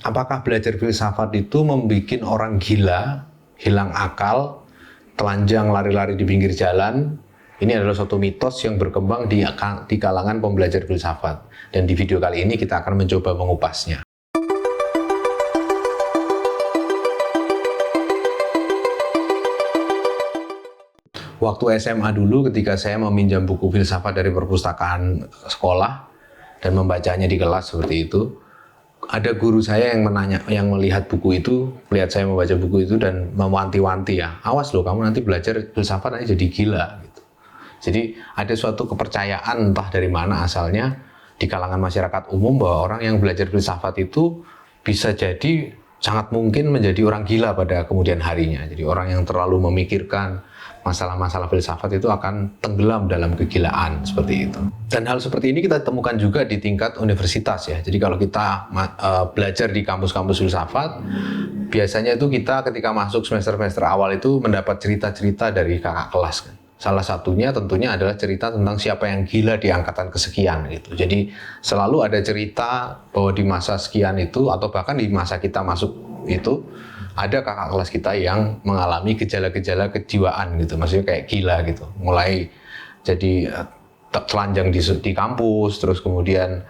apakah belajar filsafat itu membuat orang gila, hilang akal, telanjang lari-lari di pinggir jalan? Ini adalah suatu mitos yang berkembang di kalangan pembelajar filsafat. Dan di video kali ini kita akan mencoba mengupasnya. Waktu SMA dulu ketika saya meminjam buku filsafat dari perpustakaan sekolah dan membacanya di kelas seperti itu, ada guru saya yang melihat buku itu, melihat saya membaca buku itu dan mewanti-wanti, ya, awas loh kamu nanti belajar filsafat nanti jadi gila gitu. Jadi ada suatu kepercayaan entah dari mana asalnya di kalangan masyarakat umum bahwa orang yang belajar filsafat itu bisa jadi sangat mungkin menjadi orang gila pada kemudian harinya. Jadi orang yang terlalu memikirkan masalah-masalah filsafat itu akan tenggelam dalam kegilaan seperti itu. Dan hal seperti ini kita temukan juga di tingkat universitas, ya. Jadi kalau kita belajar di kampus-kampus filsafat, biasanya itu kita ketika masuk semester-semester awal itu mendapat cerita-cerita dari kakak kelas, kan. Salah satunya tentunya adalah cerita tentang siapa yang gila di angkatan kesekian gitu. Jadi selalu ada cerita bahwa di masa sekian itu atau bahkan di masa kita masuk itu ada kakak kelas kita yang mengalami gejala-gejala kejiwaan gitu, maksudnya kayak gila gitu, mulai jadi telanjang di kampus, terus kemudian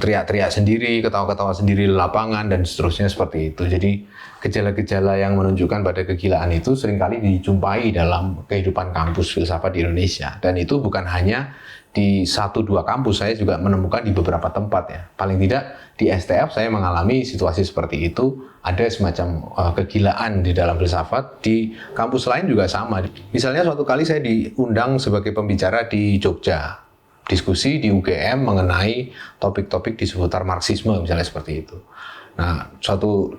teriak-teriak sendiri, ketawa-ketawa sendiri di lapangan, dan seterusnya seperti itu. Jadi gejala-gejala yang menunjukkan pada kegilaan itu seringkali dijumpai dalam kehidupan kampus filsafat di Indonesia. Dan itu bukan hanya di 1-2 kampus, saya juga menemukan di beberapa tempat, ya. Paling tidak di STF saya mengalami situasi seperti itu, ada semacam kegilaan di dalam filsafat. Di kampus lain juga sama. Misalnya suatu kali saya diundang sebagai pembicara di Jogja, diskusi di UGM mengenai topik-topik di seputar Marxisme misalnya seperti itu. Nah,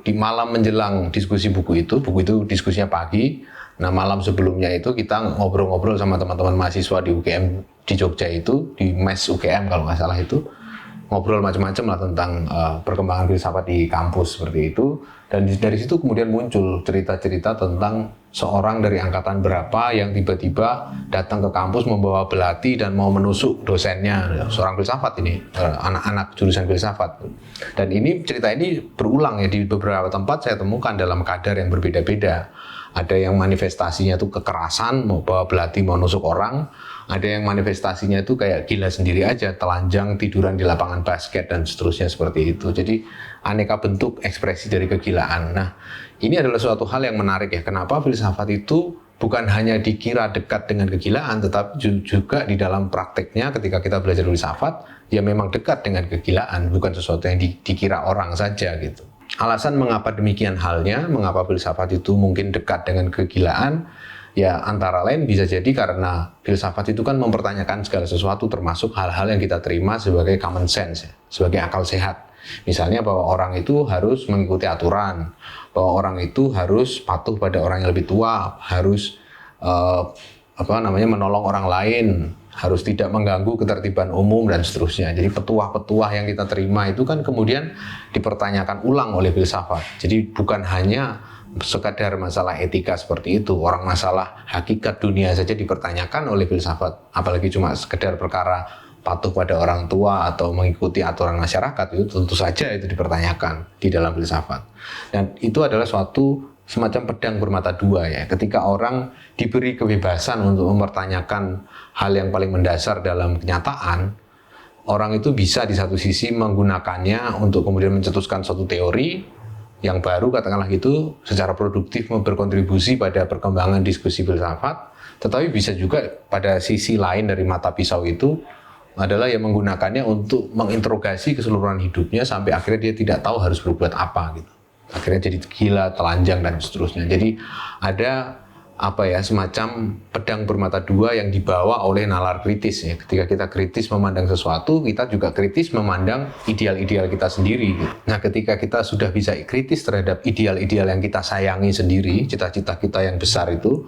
di malam menjelang diskusi buku itu diskusinya pagi. Nah, malam sebelumnya itu kita ngobrol-ngobrol sama teman-teman mahasiswa di UGM di Jogja itu, di MES UGM kalau nggak salah itu, ngobrol macam-macam lah tentang perkembangan filsafat di kampus seperti itu. Dan dari situ kemudian muncul cerita-cerita tentang seorang dari angkatan berapa yang tiba-tiba datang ke kampus membawa belati dan mau menusuk dosennya, seorang filsafat ini, anak-anak jurusan filsafat. Dan cerita ini berulang, ya, di beberapa tempat saya temukan dalam kadar yang berbeda-beda. Ada yang manifestasinya itu kekerasan, mau bawa belati mau nusuk orang. Ada yang manifestasinya itu kayak gila sendiri aja, telanjang, tiduran di lapangan basket, dan seterusnya seperti itu. Jadi aneka bentuk ekspresi dari kegilaan. Nah, ini adalah suatu hal yang menarik, ya. Kenapa filsafat itu bukan hanya dikira dekat dengan kegilaan, tetapi juga di dalam prakteknya ketika kita belajar filsafat, ya memang dekat dengan kegilaan, bukan sesuatu yang dikira orang saja gitu. Alasan mengapa demikian halnya, mengapa filsafat itu mungkin dekat dengan kegilaan, ya antara lain bisa jadi karena filsafat itu kan mempertanyakan segala sesuatu, termasuk hal-hal yang kita terima sebagai common sense, ya, sebagai akal sehat. Misalnya bahwa orang itu harus mengikuti aturan, bahwa orang itu harus patuh pada orang yang lebih tua, harus menolong orang lain, harus tidak mengganggu ketertiban umum, dan seterusnya. Jadi petuah-petuah yang kita terima itu kan kemudian dipertanyakan ulang oleh filsafat. Jadi bukan hanya sekadar masalah etika seperti itu, orang masalah hakikat dunia saja dipertanyakan oleh filsafat, apalagi cuma sekedar perkara patuh pada orang tua atau mengikuti aturan masyarakat, itu tentu saja itu dipertanyakan di dalam filsafat. Dan itu adalah suatu semacam pedang bermata dua, ya. Ketika orang diberi kebebasan untuk mempertanyakan hal yang paling mendasar dalam kenyataan, orang itu bisa di satu sisi menggunakannya untuk kemudian mencetuskan suatu teori yang baru, katakanlah gitu, secara produktif berkontribusi pada perkembangan diskusi filsafat. Tetapi bisa juga pada sisi lain dari mata pisau itu adalah yang menggunakannya untuk menginterogasi keseluruhan hidupnya sampai akhirnya dia tidak tahu harus berbuat apa gitu. Akhirnya jadi gila, telanjang, dan seterusnya. Jadi ada semacam pedang bermata dua yang dibawa oleh nalar kritis, ya. Ketika kita kritis memandang sesuatu, kita juga kritis memandang ideal-ideal kita sendiri. Nah, ketika kita sudah bisa kritis terhadap ideal-ideal yang kita sayangi sendiri, cita-cita kita yang besar itu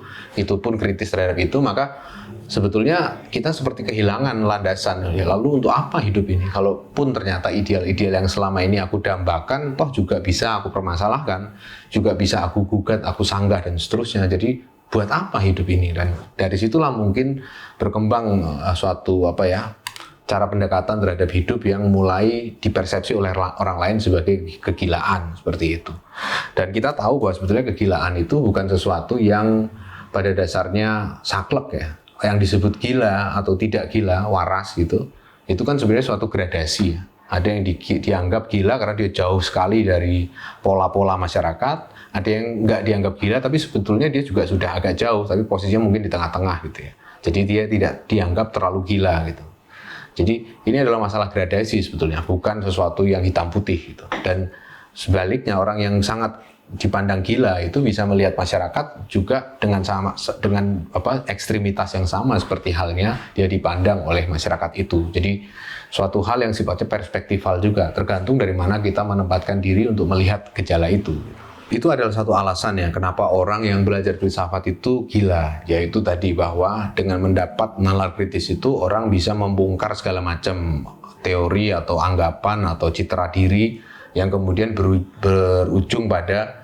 pun kritis terhadap itu, maka sebetulnya kita seperti kehilangan landasan. Ya, lalu untuk apa hidup ini? Kalaupun ternyata ideal-ideal yang selama ini aku dambakan, toh juga bisa aku permasalahkan, juga bisa aku gugat, aku sanggah, dan seterusnya. Jadi buat apa hidup ini? Dan dari situlah mungkin berkembang suatu cara pendekatan terhadap hidup yang mulai dipersepsi oleh orang lain sebagai kegilaan, seperti itu. Dan kita tahu bahwa sebetulnya kegilaan itu bukan sesuatu yang pada dasarnya saklek ya. Yang disebut gila atau tidak gila, waras gitu, itu kan sebenarnya suatu gradasi ya. Ada yang dianggap gila karena dia jauh sekali dari pola-pola masyarakat, ada yang nggak dianggap gila tapi sebetulnya dia juga sudah agak jauh, tapi posisinya mungkin di tengah-tengah gitu ya. Jadi dia tidak dianggap terlalu gila gitu. Jadi ini adalah masalah gradasi sebetulnya, bukan sesuatu yang hitam putih gitu. Dan sebaliknya orang yang sangat dipandang gila itu bisa melihat masyarakat juga dengan ekstremitas yang sama seperti halnya dia dipandang oleh masyarakat itu. Jadi suatu hal yang sifatnya perspektifal juga, tergantung dari mana kita menempatkan diri untuk melihat gejala itu. Itu adalah satu alasan ya kenapa orang yang belajar filsafat itu gila, yaitu tadi bahwa dengan mendapat nalar kritis itu orang bisa membongkar segala macam teori atau anggapan atau citra diri yang kemudian berujung pada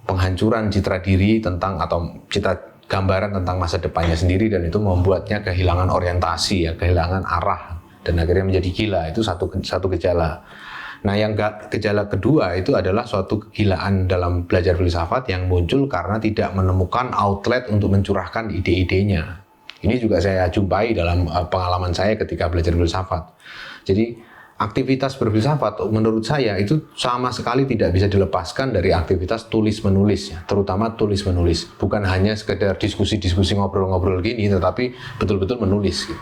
penghancuran citra diri tentang atau citra gambaran tentang masa depannya sendiri, dan itu membuatnya kehilangan orientasi ya, kehilangan arah dan akhirnya menjadi gila. Itu satu gejala. Nah, yang gejala kedua itu adalah suatu kegilaan dalam belajar filsafat yang muncul karena tidak menemukan outlet untuk mencurahkan ide-idenya. Ini juga saya jumpai dalam pengalaman saya ketika belajar filsafat. Jadi, aktivitas berfilsafat menurut saya itu sama sekali tidak bisa dilepaskan dari aktivitas tulis-menulis, ya, terutama tulis-menulis. Bukan hanya sekedar diskusi-diskusi ngobrol-ngobrol gini, tetapi betul-betul menulis gitu.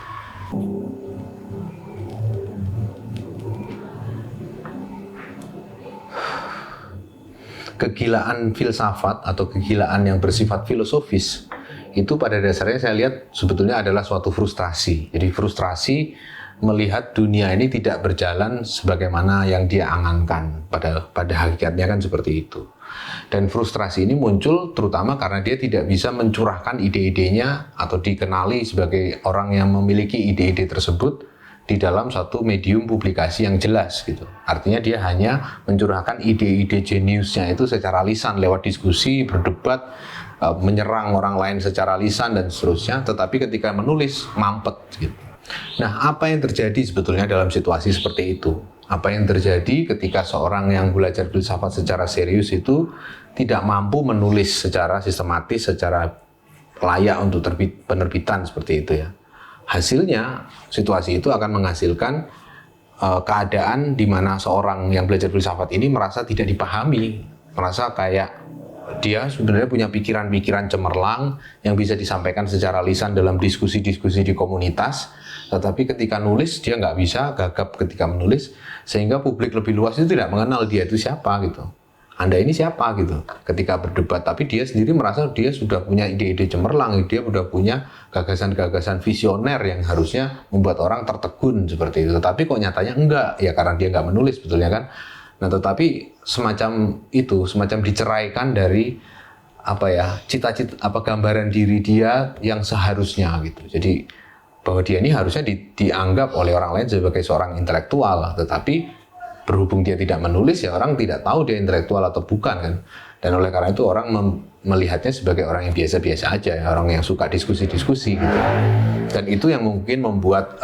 Kegilaan filsafat atau kegilaan yang bersifat filosofis itu pada dasarnya saya lihat sebetulnya adalah suatu frustrasi. Jadi frustrasi melihat dunia ini tidak berjalan sebagaimana yang dia angankan. Pada hakikatnya kan seperti itu. Dan frustrasi ini muncul terutama karena dia tidak bisa mencurahkan ide-idenya atau dikenali sebagai orang yang memiliki ide-ide tersebut di dalam satu medium publikasi yang jelas gitu. Artinya dia hanya mencurahkan ide-ide jeniusnya itu secara lisan lewat diskusi, berdebat, menyerang orang lain secara lisan dan seterusnya, tetapi ketika menulis mampet gitu. Nah, apa yang terjadi sebetulnya dalam situasi seperti itu? Apa yang terjadi ketika seorang yang belajar filsafat secara serius itu tidak mampu menulis secara sistematis, secara layak untuk penerbitan seperti itu ya? Hasilnya, situasi itu akan menghasilkan keadaan di mana seorang yang belajar filsafat ini merasa tidak dipahami, merasa kayak dia sebenarnya punya pikiran-pikiran cemerlang yang bisa disampaikan secara lisan dalam diskusi-diskusi di komunitas, tetapi ketika nulis dia nggak bisa, gagap ketika menulis, sehingga publik lebih luas itu tidak mengenal dia itu siapa gitu. Anda ini siapa gitu ketika berdebat, tapi dia sendiri merasa dia sudah punya ide-ide cemerlang, dia sudah punya gagasan-gagasan visioner yang harusnya membuat orang tertegun seperti itu. Tetapi kok nyatanya enggak, ya karena dia nggak menulis sebetulnya kan. Nah, tetapi semacam itu, semacam diceraikan dari cita-cita gambaran diri dia yang seharusnya gitu. Jadi bahwa dia ini harusnya dianggap oleh orang lain sebagai seorang intelektual, tetapi berhubung dia tidak menulis, ya orang tidak tahu dia intelektual atau bukan kan. Dan oleh karena itu orang melihatnya sebagai orang yang biasa-biasa aja, ya, orang yang suka diskusi-diskusi gitu. Dan itu yang mungkin membuat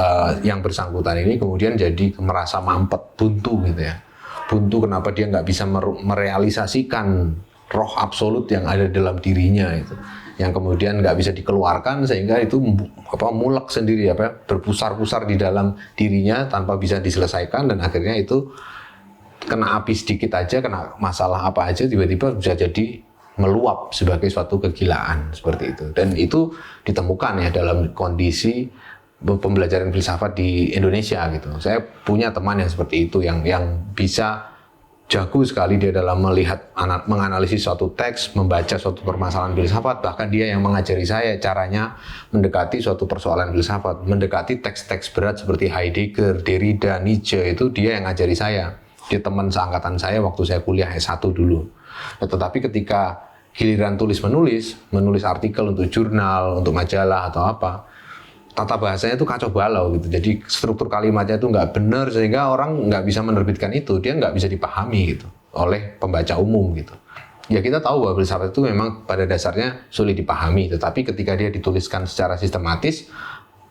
yang bersangkutan ini kemudian jadi merasa mampet, buntu gitu ya. Buntu kenapa dia nggak bisa merealisasikan roh absolut yang ada dalam dirinya itu, yang kemudian nggak bisa dikeluarkan sehingga itu mulek sendiri berpusar-pusar di dalam dirinya tanpa bisa diselesaikan, dan akhirnya itu kena api sedikit aja, kena masalah apa aja tiba-tiba bisa jadi meluap sebagai suatu kegilaan seperti itu. Dan itu ditemukan ya dalam kondisi pembelajaran filsafat di Indonesia gitu. Saya punya teman yang seperti itu yang bisa jago sekali dia dalam menganalisis suatu teks, membaca suatu permasalahan filsafat. Bahkan dia yang mengajari saya caranya mendekati suatu persoalan filsafat, mendekati teks-teks berat seperti Heidegger, Derrida, Nietzsche, itu dia yang ngajari saya. Dia teman seangkatan saya waktu saya kuliah S1 dulu. Nah, tetapi ketika giliran menulis artikel untuk jurnal, untuk majalah atau apa, tata bahasanya itu kacau balau gitu. Jadi struktur kalimatnya itu nggak benar sehingga orang nggak bisa menerbitkan itu, dia nggak bisa dipahami gitu oleh pembaca umum gitu. Ya kita tahu bahwa filsafat itu memang pada dasarnya sulit dipahami, tetapi ketika dia dituliskan secara sistematis,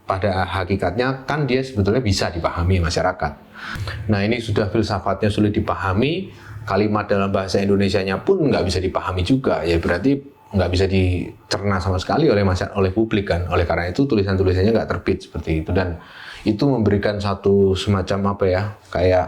pada hakikatnya kan dia sebetulnya bisa dipahami masyarakat. Nah ini sudah filsafatnya sulit dipahami, kalimat dalam bahasa Indonesianya pun nggak bisa dipahami juga, ya berarti nggak bisa dicerna sama sekali oleh publik kan. Oleh karena itu tulisan-tulisannya nggak terbit seperti itu, dan itu memberikan satu semacam apa ya, kayak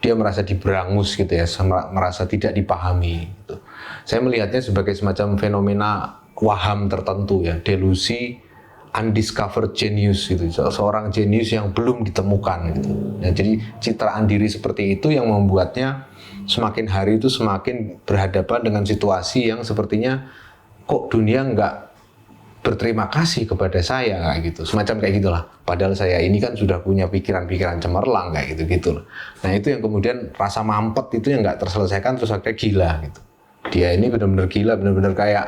dia merasa diberangus gitu ya, merasa tidak dipahami gitu. Saya melihatnya sebagai semacam fenomena waham tertentu ya, delusi undiscovered genius gitu, seorang jenius yang belum ditemukan gitu. Nah, jadi citraan diri seperti itu yang membuatnya semakin hari itu semakin berhadapan dengan situasi yang sepertinya kok dunia nggak berterima kasih kepada saya kayak gitu, semacam kayak gitulah. Padahal saya ini kan sudah punya pikiran-pikiran cemerlang kayak gitu loh. Nah itu yang kemudian rasa mampet itu yang nggak terselesaikan, terus akhirnya gila gitu. Dia ini benar-benar gila, benar-benar kayak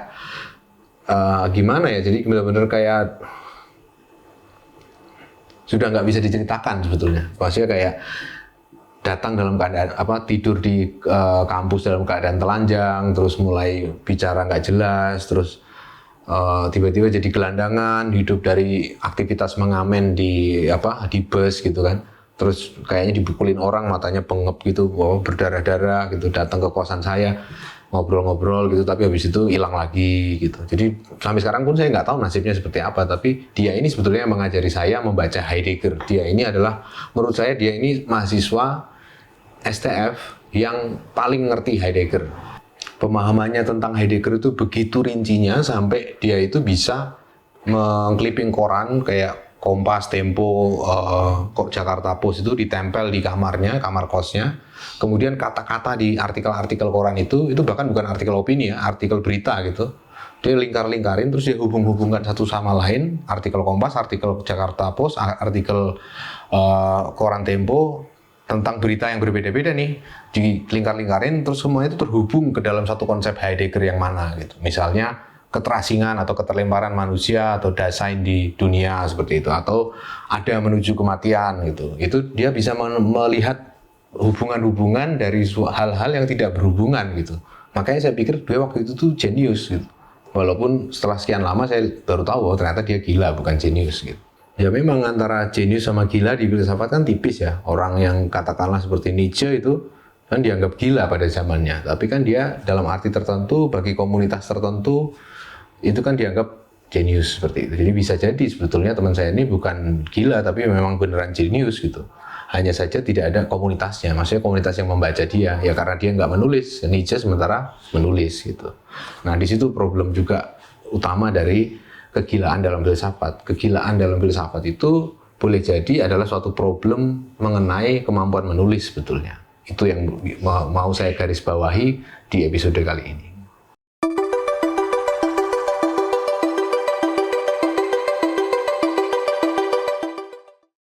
gimana ya? Jadi benar-benar kayak sudah nggak bisa diceritakan sebetulnya. Maksudnya kayak datang dalam keadaan tidur di kampus dalam keadaan telanjang, terus mulai bicara nggak jelas, terus tiba-tiba jadi gelandangan, hidup dari aktivitas mengamen di bus gitu kan. Terus kayaknya dipukulin orang, matanya pengep gitu, berdarah-darah gitu, datang ke kosan saya, ngobrol-ngobrol gitu, tapi habis itu hilang lagi gitu. Jadi sampai sekarang pun saya nggak tahu nasibnya seperti apa, tapi dia ini sebetulnya yang mengajari saya membaca Heidegger. Dia ini adalah, menurut saya dia ini mahasiswa STF yang paling ngerti Heidegger. Pemahamannya tentang Heidegger itu begitu rincinya sampai dia itu bisa mengkliping koran kayak Kompas, Tempo, Jakarta Post itu ditempel di kamarnya, kamar kosnya. Kemudian kata-kata di artikel-artikel koran itu bahkan bukan artikel opini ya, artikel berita gitu. Dia lingkar-lingkarin, terus dia hubung-hubungkan satu sama lain, artikel Kompas, artikel Jakarta Post, artikel koran Tempo, tentang berita yang berbeda-beda nih, dilingkar-lingkarin, terus semuanya itu terhubung ke dalam satu konsep Heidegger yang mana gitu. Misalnya keterasingan atau keterlemparan manusia atau Dasein di dunia seperti itu, atau ada menuju kematian gitu. Itu dia bisa melihat hubungan-hubungan dari hal-hal yang tidak berhubungan gitu. Makanya saya pikir dia waktu itu tuh jenius gitu. Walaupun setelah sekian lama saya baru tahu bahwa ternyata dia gila, bukan jenius gitu. Ya memang antara jenius sama gila di filsafat kan tipis ya. Orang yang katakanlah seperti Nietzsche itu kan dianggap gila pada zamannya. Tapi kan dia dalam arti tertentu, bagi komunitas tertentu, itu kan dianggap jenius seperti itu. Jadi bisa jadi sebetulnya teman saya ini bukan gila, tapi memang beneran jenius gitu. Hanya saja tidak ada komunitasnya, maksudnya komunitas yang membaca dia, ya karena dia nggak menulis. Nietzsche sementara menulis gitu. Nah di situ problem juga utama dari kegilaan dalam filsafat. Kegilaan dalam filsafat itu boleh jadi adalah suatu problem mengenai kemampuan menulis sebetulnya. Itu yang mau saya garis bawahi di episode kali ini.